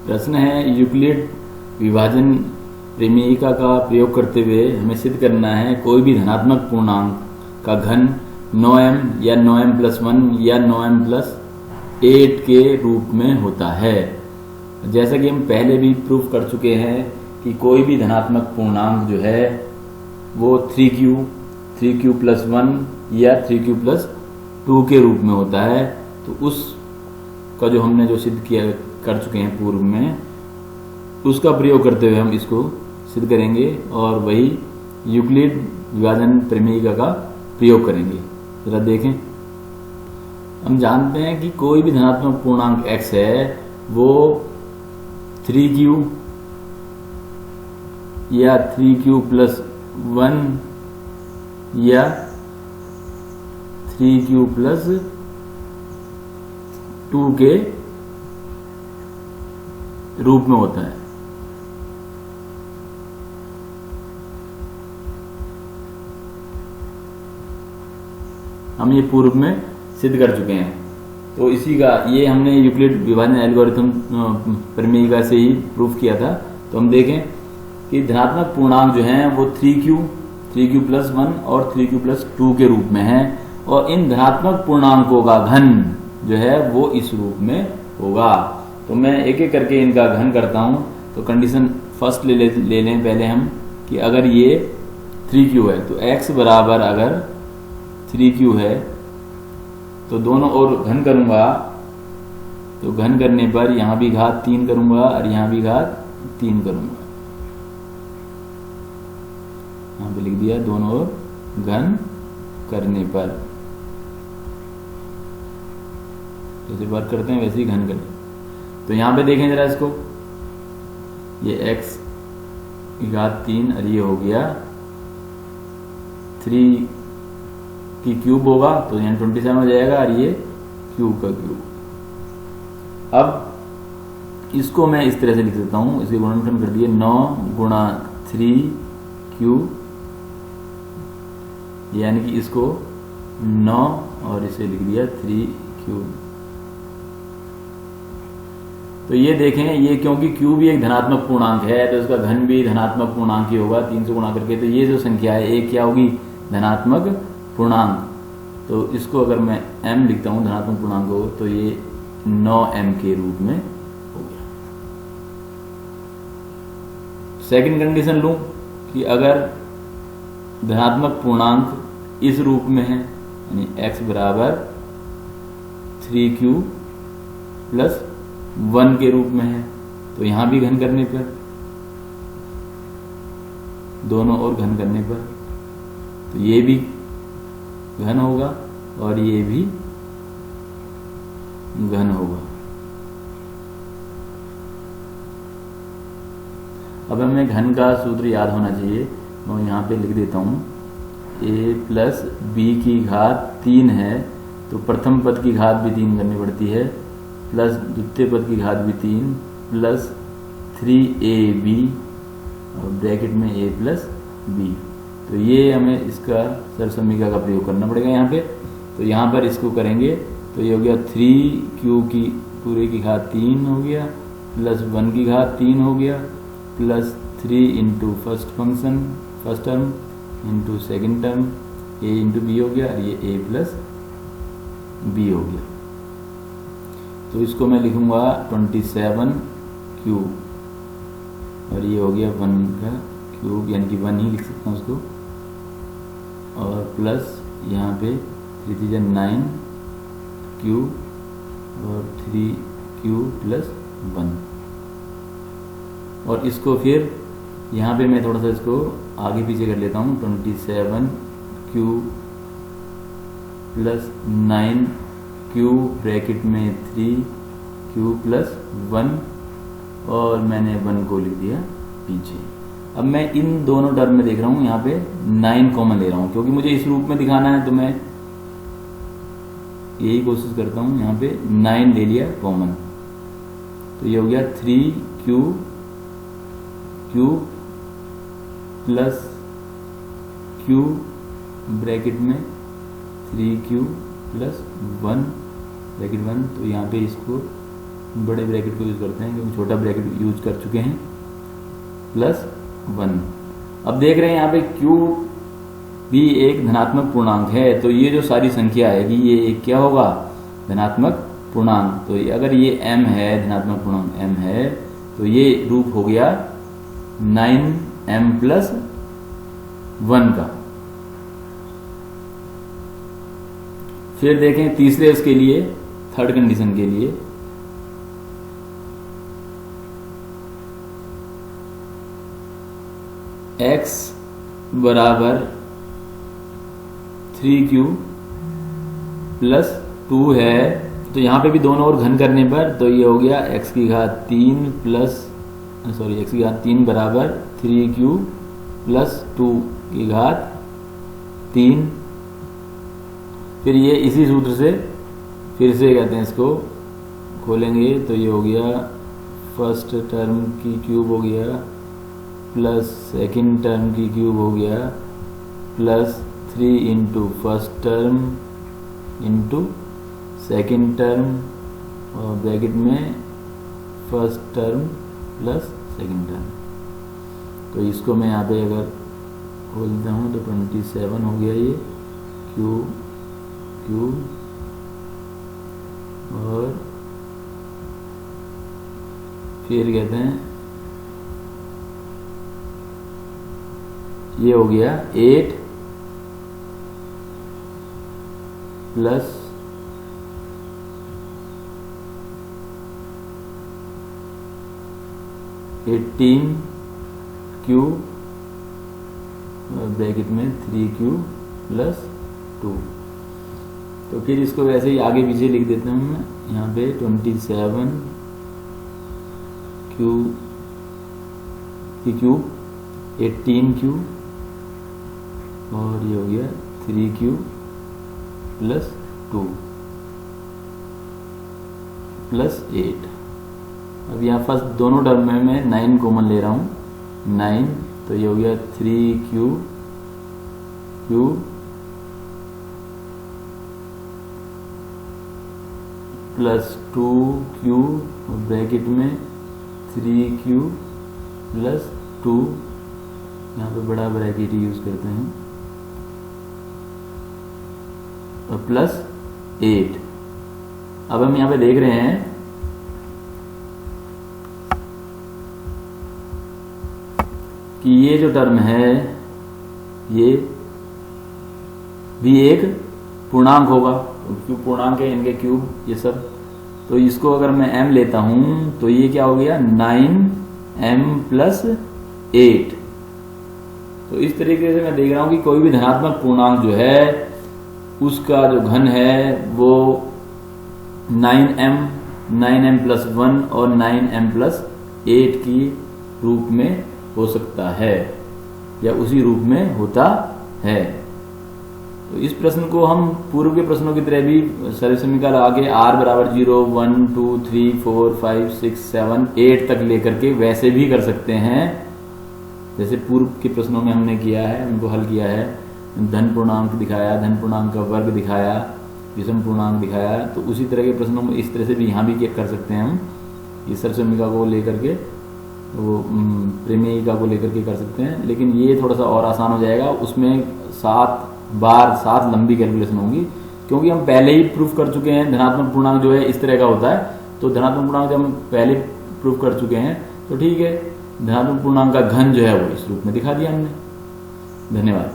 प्रश्न है यूक्लिड विभाजन प्रमेयिका का प्रयोग करते हुए हमें सिद्ध करना है कोई भी धनात्मक पूर्णांक का घन 9m या 9m+1 या 9m+8 के रूप में होता है। जैसा कि हम पहले भी प्रूफ कर चुके हैं कि कोई भी धनात्मक पूर्णांक जो है वो 3q+1 या 3q+2 के रूप में होता है। तो उस का जो हमने जो सिद्ध किया कर चुके हैं पूर्व में, उसका प्रयोग करते हुए हम इसको सिद्ध करेंगे और वही यूक्लिड विभाजन प्रमेयिका का प्रयोग करेंगे। जरा देखें, हम जानते हैं कि कोई भी धनात्मक पूर्णांक x है वो 3q या 3q+1 या 3q+2 के रूप में होता है। हम ये पूर्व में सिद्ध कर चुके हैं। तो इसी का ये हमने यूक्लिड विभाजन एल्गोरिथम प्रमेयिका से ही प्रूफ किया था। तो हम देखें कि धनात्मक पूर्णांक जो हैं वो 3q+1 और 3q+2 के रूप में है और इन धनात्मक पूर्णांकों का घन जो है वो इस रूप में होगा। तो मैं एक एक करके इनका घन करता हूं। तो कंडीशन फर्स्ट ले लें पहले हम कि अगर ये 3q है तो x बराबर अगर 3q है तो दोनों ओर घन करूंगा। तो घन करने पर यहां भी घात 3 करूंगा और यहां भी घात 3 करूंगा। यहां पे लिख दिया दोनों ओर घन करने पर। जैसे वर्क करते हैं वैसे ही घन करें। तो यहां पे देखें जरा इसको, ये x की घात 3 और ये हो गया 3 की क्यूब होगा तो यहाँ 27 हो जाएगा और ये क्यूब का क्यूब। अब इसको मैं इस तरह से लिख सकता हूं, इसके गुणनखंड कर दिए 9 गुणा 3q, यानी कि इसको 9 और इसे लिख दिया 3q। तो ये देखें, ये क्योंकि q भी एक धनात्मक पूर्णांक है तो इसका घन भी धनात्मक पूर्णांक ही होगा 3 से गुणा करके। तो ये जो संख्या है एक क्या होगी, धनात्मक पूर्णांक। तो इसको अगर मैं m लिखता हूं धनात्मक पूर्णांक को तो ये 9m के रूप में हो गया। सेकंड कंडीशन लूं कि अगर धनात्मक पूर्णांक इस रूप में है यानी x बराबर 3q+1 के रूप में है तो यहां भी घन करने पर, दोनों ओर घन करने पर, तो ये भी घन होगा और ये भी घन होगा। अब हमें घन का सूत्र याद होना चाहिए। मैं यहाँ पे लिख देता हूँ a+b की घात 3 है तो प्रथम पद की घात भी 3 करनी पड़ती है प्लस द्वितीय पद की घात भी 3 प्लस 3ab और ब्रैकेट में a+b। तो ये हमें इसका सरसमीका का प्रयोग करना पड़ेगा यहाँ पे। तो यहाँ पर इसको करेंगे तो ये हो गया 3q की पूरे की घात 3 हो गया प्लस 1 की घात 3 हो गया plus 3 into first function first term into second term a into B हो गया और ये a+b हो गया। तो इसको मैं लिखूंगा 27q और ये हो गया 1 का क्यूब यानी कि 1 ही लिख सकता हूँ उसको और प्लस यहाँ पे 3×9q और 3q+1 और इसको फिर यहाँ पे मैं थोड़ा सा इसको आगे पीछे कर लेता हूँ 27q+9q ब्रैकेट में 3q+1 और मैंने 1 को लिख दिया पीछे। अब मैं इन दोनों टर्म में देख रहा हूं यहाँ पे 9 कॉमन ले रहा हूं क्योंकि मुझे इस रूप में दिखाना है तो मैं यही कोशिश करता हूं। यहाँ पे 9 ले लिया कॉमन तो ये हो गया 3q प्लस q ब्रैकेट में 3q+1 ब्रैकेट 1। तो यहाँ पे इसको बड़े ब्रैकेट को यूज़ करते हैं क्योंकि छोटा ब्रैकेट यूज कर चुके हैं, प्लस 1। अब देख रहे हैं यहाँ पे q भी एक धनात्मक पूर्णांक है, तो ये जो सारी संख्या आएगी ये एक क्या होगा, धनात्मक पूर्णांक। तो अगर ये m है, धनात्मक पूर्णांक m है, तो ये रूप हो गया 9m + 1 का। फिर देखें तीसरे उसके लिए, थर्ड कंडीशन के लिए, x बराबर 3q + 2 है, तो यहाँ पे भी दोनों ओर घन करने पर तो ये हो गया x की घात 3 बराबर 3q + 2 की घात 3। फिर ये इसी सूत्र से फिर से कहते हैं, इसको खोलेंगे तो ये हो गया फर्स्ट टर्म की क्यूब हो गया प्लस सेकंड टर्म की क्यूब हो गया plus 3 into first term into second term और ब्रैकेट में first term plus second term. तो इसको मैं यहाँ पे अगर खोलता हूँ तो 27 हो गया ये क्यूब और फिर कहते हैं ये हो गया 8 प्लस 18 क्यू ब्रैकेट में 3q + 2। तो फिर इसको वैसे ही आगे पीछे लिख देता हूँ मैं, यहाँ पे 27 क्यू की क्यूब 18q और ये हो गया 3q + 2 + 8। अब यहाँ फर्स्ट दोनों टर्म में मैं 9 कॉमन ले रहा हूँ, 9, तो ये हो गया 3q + 2q ब्रैकेट में 3q + 2, यहाँ पे बड़ा ब्रैकेट यूज करते हैं, और प्लस 8। अब हम यहाँ पे देख रहे हैं कि ये जो टर्म है ये भी एक पूर्णांक होगा, क्योंकि पूर्णांक है इनके क्यूब ये सब। तो इसको अगर मैं m लेता हूं तो ये क्या हो गया 9m + 8। तो इस तरीके से मैं देख रहा हूं कि कोई भी धनात्मक पूर्णांक जो है उसका जो घन है वो 9m + 1 और 9m + 8 की रूप में हो सकता है या उसी रूप में होता है। तो इस प्रश्न को हम पूर्व के प्रश्नों की तरह भी सरल समीकरण लगा के r बराबर 0, 1, 2, 3, 4, 5, 6, 7, 8 तक लेकर के वैसे भी कर सकते हैं, जैसे पूर्व के प्रश्नों में हमने किया है, उनको हल किया है। धन पूर्णांक दिखाया, धन पूर्णांक का वर्ग दिखाया, विषम पूर्णांक दिखाया, तो उसी तरह के प्रश्नों में इस तरह से भी यहाँ भी कर सकते हैं हम। इस सरल समीकरण को लेकर के वो प्रमेयिका को लेकर के कर सकते हैं, लेकिन ये थोड़ा सा और आसान हो जाएगा। उसमें 7 लंबी कैलकुलेशन होंगी, क्योंकि हम पहले ही प्रूफ कर चुके हैं धनात्मक पूर्णांक जो है इस तरह का होता है। तो धनात्मक पूर्णांक जब हम पहले प्रूफ कर चुके हैं तो ठीक है, धनात्मक पूर्णांक का घन जो है वो इस रूप में दिखा दिया हमने। धन्यवाद।